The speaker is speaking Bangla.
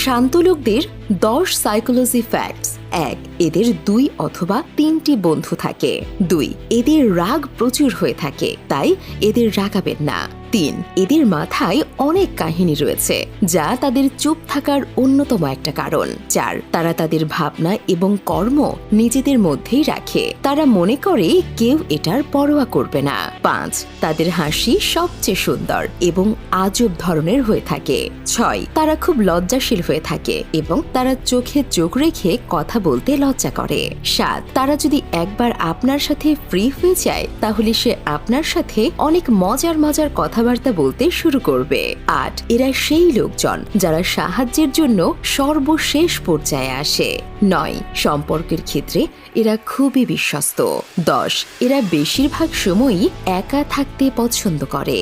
শান্ত লোকদের 10 সাইকোলজি ফ্যাক্টস। 1. এদের 2 অথবা 3টি বন্ধু থাকে। 2. এদের রাগ প্রচুর হয়ে থাকে, তাই এদের রাগাবেন না। 3. এদের মাথায় অনেক কাহিনী রয়েছে, যা তাদের চুপ থাকার অন্যতম একটা কারণ। 4. তারা তাদের ভাবনা এবং কর্ম নিজেদের মধ্যেই রাখে, তারা মনে করে কেউ এটার পরোয়া করবে না। 5. তাদের হাসি সবচেয়ে সুন্দর এবং আজব ধরনের হয়ে থাকে। 6. তারা খুব লজ্জাশীল হয়ে থাকে এবং তারা চোখে চোখ রেখে কথা বলতে লজ্জা করে। 7. তারা যদি একবার আপনার সাথে ফ্রি হয়ে যায়, তাহলে সে আপনার সাথে অনেক মজার মজার কথাবার্তা বলতে শুরু করবে। 8. এরা সেই লোকজন যারা সাহায্যের জন্য সর্বশেষ পর্যায়ে আসে। 9. সম্পর্কের ক্ষেত্রে এরা খুবই বিশ্বস্ত। 10. এরা বেশিরভাগ সময়ই একা থাকতে পছন্দ করে।